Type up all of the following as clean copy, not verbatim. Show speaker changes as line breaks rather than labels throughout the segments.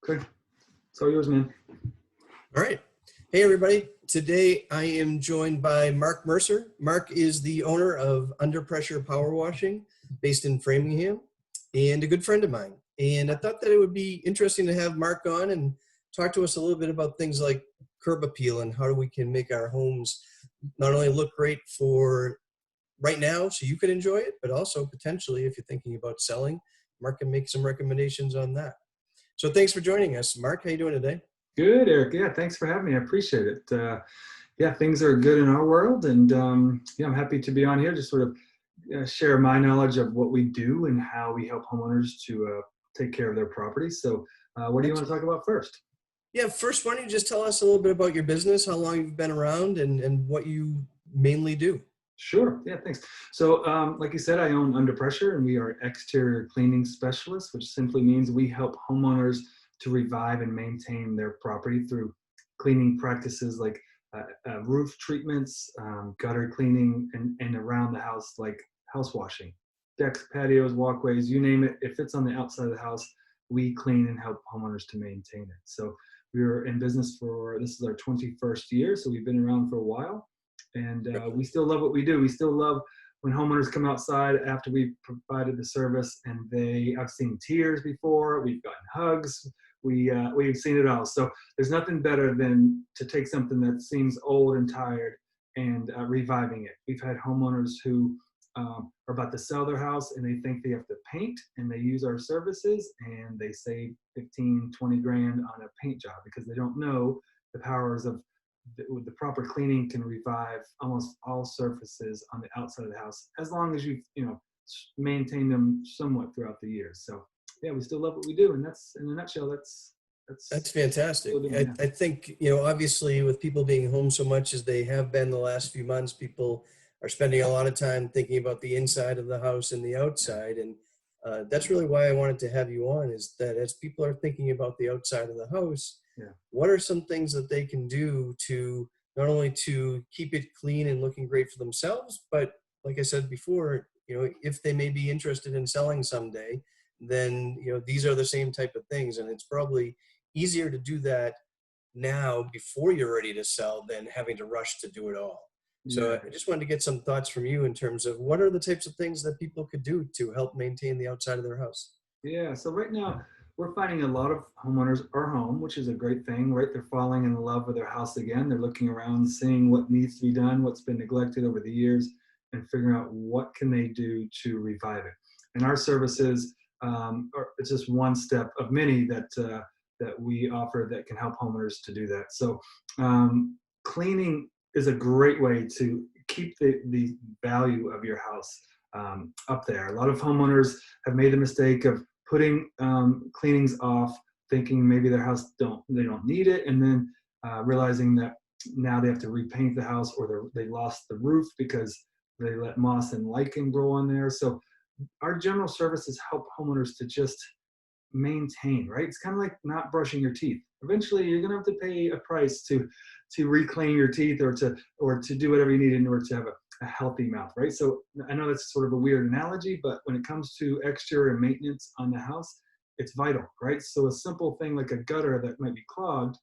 Good. It's all yours, man.
All right. Hey, everybody. Today I am joined by Mark Mercer. Mark is the owner of Under Pressure Power Washing based in Framingham and a good friend of mine. And I thought that it would be interesting to have Mark on and talk to us a little bit about things like curb appeal and how we can make our homes not only look great for right now so you can enjoy it, but also potentially if you're thinking about selling, Mark can make some recommendations on that. So thanks for joining us. Mark, how you doing today?
Good, Eric. Yeah, thanks for having me. I appreciate it. Yeah, things are good in our world, and yeah, I'm happy to be on here to sort of share my knowledge of what we do and how we help homeowners to take care of their property. So, what do you want to talk about first?
Yeah, first, why don't you just tell us a little bit about your business, how long you've been around, and what you mainly do?
Sure. Yeah, thanks. So, like you said, I own Under Pressure, and we are exterior cleaning specialists, which simply means we help homeowners to revive and maintain their property through cleaning practices like roof treatments, gutter cleaning, and around the house, like house washing, decks, patios, walkways, you name it. If it's on the outside of the house, we clean and help homeowners to maintain it. So, we're in business this is our 21st year, so we've been around for a while. And we still love what we do. We still love when homeowners come outside after we've provided the service, and I've seen tears before, we've gotten hugs, we've seen it all. So there's nothing better than to take something that seems old and tired and reviving it. We've had homeowners who are about to sell their house and they think they have to paint, and they use our services and they save 15, 20 grand on a paint job because they don't know the powers of the proper cleaning can revive almost all surfaces on the outside of the house, as long as you maintain them somewhat throughout the years. So yeah, we still love what we do, and that's in a nutshell. That's
fantastic. I think, obviously with people being home so much as they have been the last few months, people are spending a lot of time thinking about the inside of the house and the outside. And that's really why I wanted to have you on, is that as people are thinking about the outside of the house, what are some things that they can do to not only to keep it clean and looking great for themselves, but like I said before, if they may be interested in selling someday, then, these are the same type of things. And it's probably easier to do that now before you're ready to sell than having to rush to do it all. So I just wanted to get some thoughts from you in terms of what are the types of things that people could do to help maintain the outside of their house.
Yeah, so right now we're finding a lot of homeowners are home, which is a great thing, right? They're falling in love with their house again. They're looking around, seeing what needs to be done, what's been neglected over the years, and figuring out what can they do to revive it. And our services it's just one step of many that we offer that can help homeowners to do that. So cleaning is a great way to keep the value of your house up there. A lot of homeowners have made the mistake of putting cleanings off, thinking maybe their house they don't need it, and then realizing that now they have to repaint the house, or they lost the roof because they let moss and lichen grow on there. So our general services help homeowners to just maintain, right? It's kind of like not brushing your teeth. Eventually you're going to have to pay a price to reclaim your teeth, or to do whatever you need in order to have a healthy mouth, right? So I know that's sort of a weird analogy, but when it comes to exterior maintenance on the house, it's vital, right? So a simple thing like a gutter that might be clogged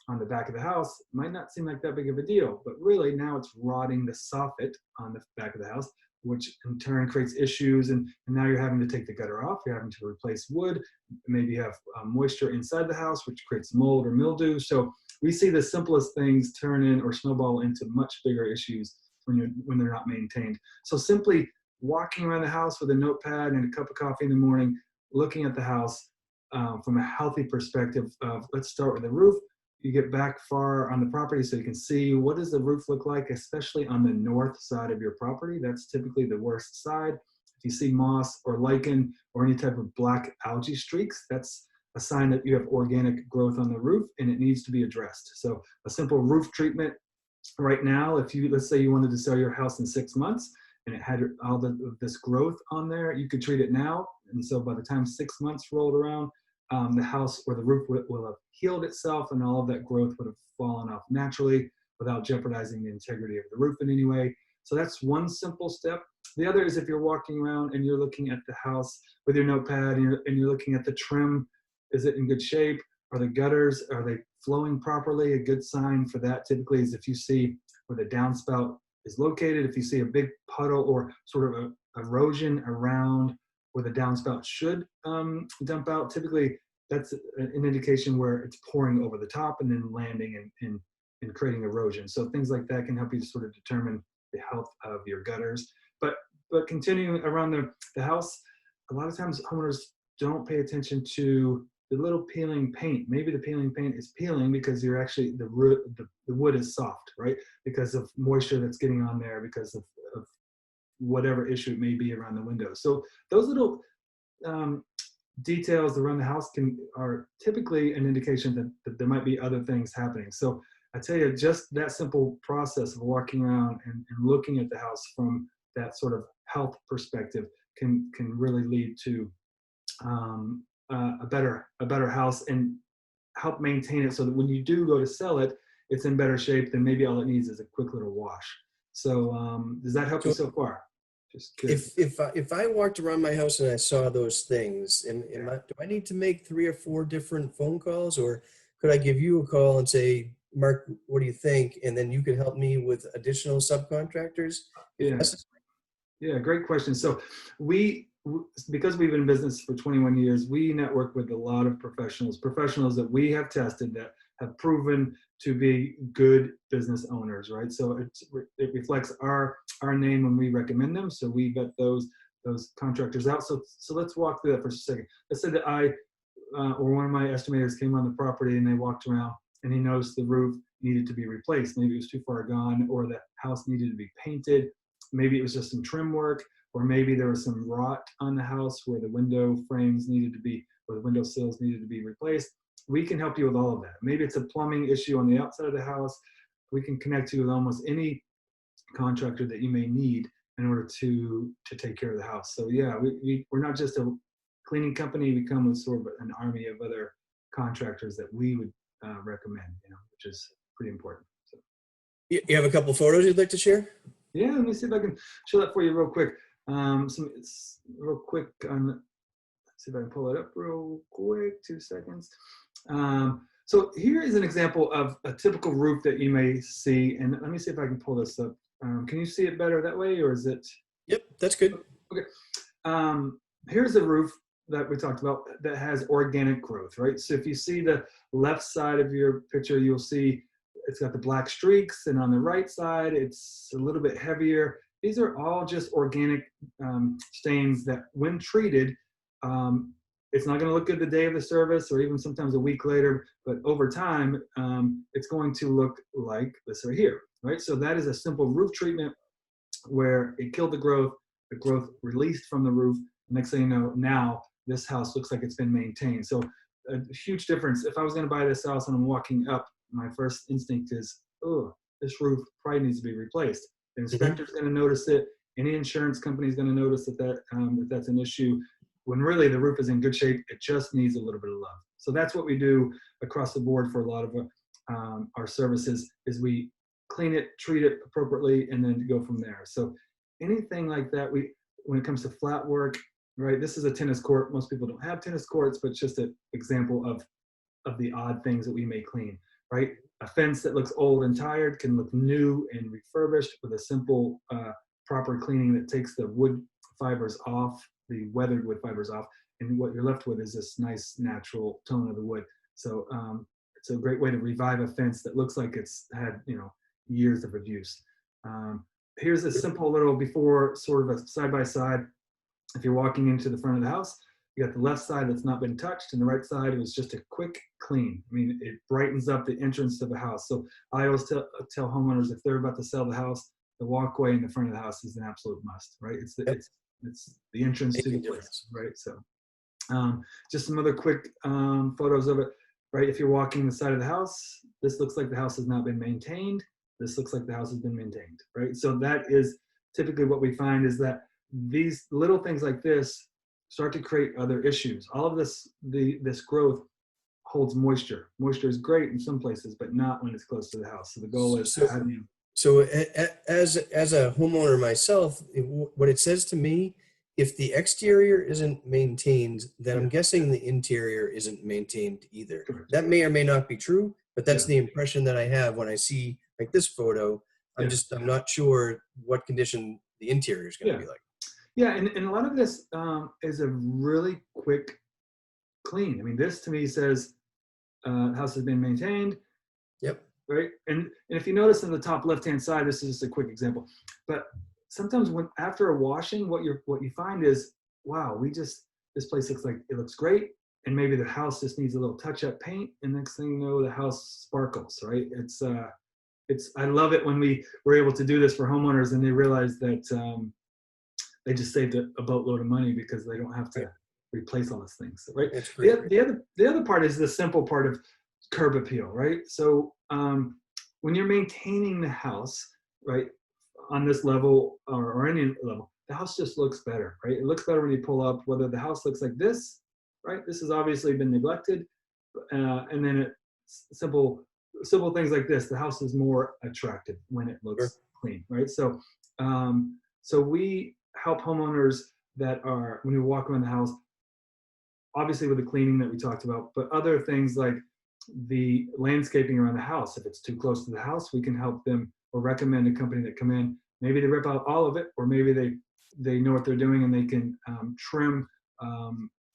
on the back of the house might not seem like that big of a deal, but really now it's rotting the soffit on the back of the house, which in turn creates issues. And now you're having to take the gutter off, you're having to replace wood, maybe you have moisture inside the house, which creates mold or mildew. So we see the simplest things turn in or snowball into much bigger issues when they're not maintained. So simply walking around the house with a notepad and a cup of coffee in the morning, looking at the house from a healthy perspective of, let's start with the roof. You get back far on the property so you can see what does the roof look like, especially on the north side of your property. That's typically the worst side. If you see moss or lichen or any type of black algae streaks, that's a sign that you have organic growth on the roof and it needs to be addressed. So a simple roof treatment right now, let's say you wanted to sell your house in 6 months and it had all this growth on there, you could treat it now. And so by the time 6 months rolled around, the house or the roof will have healed itself and all of that growth would have fallen off naturally without jeopardizing the integrity of the roof in any way. So that's one simple step. The other is if you're walking around and you're looking at the house with your notepad and you're looking at the trim, is it in good shape? Are the gutters, are they flowing properly? A good sign for that typically is if you see where the downspout is located, if you see a big puddle or sort of a erosion around where the downspout should dump out, typically that's an indication where it's pouring over the top and then landing and creating erosion. So things like that can help you to sort of determine the health of your gutters. But continuing around the house, a lot of times homeowners don't pay attention to the little peeling paint. Maybe the peeling paint is peeling because you're actually the wood is soft, right? Because of moisture that's getting on there, because of whatever issue it may be around the window. So those little details around the house are typically an indication that there might be other things happening. So I tell you, just that simple process of walking around and looking at the house from that sort of health perspective can really lead to a better house and help maintain it so that when you do go to sell it, it's in better shape than maybe all it needs is a quick little wash. So does that help you so far? Just curious.
If I walked around my house and I saw those things, do I need to make 3 or 4 different phone calls, or could I give you a call and say, Mark, what do you think? And then you could help me with additional subcontractors if
Yeah.
necessary.
Yeah, great question. So because we've been in business for 21 years, we network with a lot of professionals that we have tested that have proven to be good business owners, right? So it reflects our name when we recommend them. So we vet those contractors out. So let's walk through that for a second. Let's say that I or one of my estimators came on the property and they walked around and he noticed the roof needed to be replaced. Maybe it was too far gone, or the house needed to be painted. Maybe it was just some trim work, or maybe there was some rot on the house where the window frames needed to be, or the window sills needed to be replaced. We can help you with all of that. Maybe it's a plumbing issue on the outside of the house. We can connect you with almost any contractor that you may need in order to take care of the house. So yeah, we're not just a cleaning company. We come with sort of an army of other contractors that we would recommend, which is pretty important. So.
You have a couple photos you'd like to share?
Yeah, let me see if I can show that for you real quick. Real quick let's see if I can pull it up real quick, 2 seconds. So here is an example of a typical roof that you may see, and let me see if I can pull this up. Can you see it better that way, or is it?
Yep, that's good.
Okay. Here's a roof that we talked about that has organic growth, right? So if you see the left side of your picture, you'll see it's got the black streaks, and on the right side, it's a little bit heavier. These are all just organic stains that, when treated, it's not going to look good the day of the service or even sometimes a week later, but over time, it's going to look like this right here, right? So that is a simple roof treatment where it killed the growth released from the roof. Next thing you know, now this house looks like it's been maintained. So a huge difference. If I was going to buy this house and I'm walking up, my first instinct is, oh, this roof probably needs to be replaced. The inspector's going to notice it. Any insurance company is going to notice that that's an issue, when really the roof is in good shape. It just needs a little bit of love. So that's what we do across the board for a lot of our services, is we clean it, treat it appropriately, and then go from there. So anything like that, when it comes to flat work, right? This is a tennis court. Most people don't have tennis courts, but it's just an example of the odd things that we may clean, right? A fence that looks old and tired can look new and refurbished with a simple, proper cleaning that takes the wood fibers off, the weathered wood fibers off, and what you're left with is this nice natural tone of the wood. So it's a great way to revive a fence that looks like it's had years of abuse. Here's a simple little before, sort of a side-by-side. If you're walking into the front of the house, you got the left side that's not been touched, and the right side was just a quick clean. I mean, it brightens up the entrance to the house. So I always tell homeowners, if they're about to sell the house, the walkway in the front of the house is an absolute must, right? It's the entrance to the place, right? So just some other quick photos of it, right? If you're walking the side of the house, this looks like the house has not been maintained. This looks like the house has been maintained, right? So that is typically what we find, is that these little things like this start to create other issues. All of this growth holds moisture. Moisture is great in some places, but not when it's close to the house. So the goal is to
So as a homeowner myself, what it says to me if the exterior isn't maintained, then
Yeah,
I'm guessing the interior isn't maintained either.
correct.
That may or may not be true, but that's
Yeah,
the impression that I have when I see like this photo.
yeah,
I'm not sure what condition the interior is going to
yeah,
be like.
yeah. And a lot of this is a really quick clean. I mean, this to me says house has been maintained,
Yep.
right? And if you notice in the top left-hand side, this is just a quick example, but sometimes when after a washing, what you find is, wow, this place looks like it looks great, and maybe the house just needs a little touch-up paint, and next thing you know, the house sparkles, right? It's I love it when we were able to do this for homeowners and they realize that they just saved a boatload of money because they don't have
Right.
to replace all these things, right?
That's great.
The other part is the simple part of curb appeal, right? So when you're maintaining the house, right, on this level or any level, the house just looks better, right? It looks better when you pull up, whether the house looks like this, right? This has obviously been neglected, and then simple things like this. The house is more attractive when it
Sure.
looks clean, right? So we help homeowners that are when you walk around the house, obviously with the cleaning that we talked about, but other things like the landscaping around the house. If it's too close to the house, we can help them or recommend a company that come in. Maybe they rip out all of it, or maybe they know what they're doing and they can trim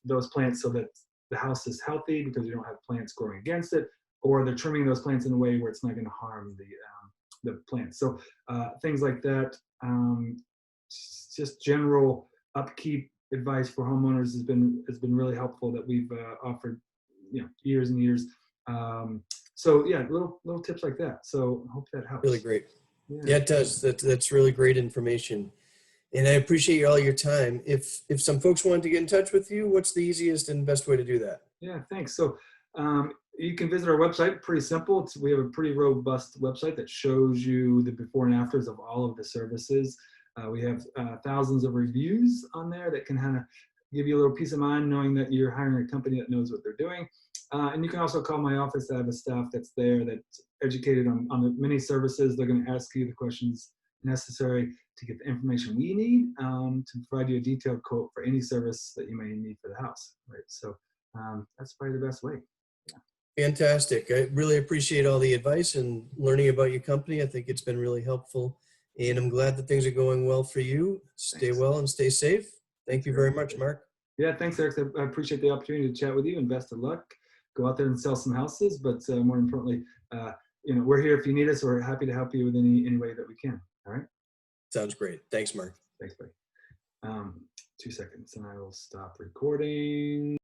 those plants so that the house is healthy because you don't have plants growing against it, or they're trimming those plants in a way where it's not going to harm the plants. So things like that. Just general upkeep advice for homeowners has been really helpful that we've offered, years and years. So yeah, little tips like that. So I hope that
Really
helps.
great.
Yeah.
Yeah, it does. That's really great information. And I appreciate all your time. If some folks wanted to get in touch with you, what's the easiest and best way to do that?
Yeah, thanks. So you can visit our website. Pretty simple. We have a pretty robust website that shows you the before and afters of all of the services. We have thousands of reviews on there that can kind of give you a little peace of mind knowing that you're hiring a company that knows what they're doing. And you can also call my office. I have a staff that's there that's educated on the many services. They're going to ask you the questions necessary to get the information we need to provide you a detailed quote for any service that you may need for the house. Right. So that's probably the best way. Yeah.
Fantastic. I really appreciate all the advice and learning about your company. I think it's been really helpful. And I'm glad that things are going well for you. Stay
Thanks.
well and stay safe. Thank
Thanks,
you
Eric.
very much, Mark.
Yeah, thanks, Eric. I appreciate the opportunity to chat with you and best of luck. Go out there and sell some houses, but more importantly, we're here if you need us. We're happy to help you with any way that we can. All right.
Sounds great. Thanks, Mark.
Thanks, buddy. 2 seconds and I will stop recording.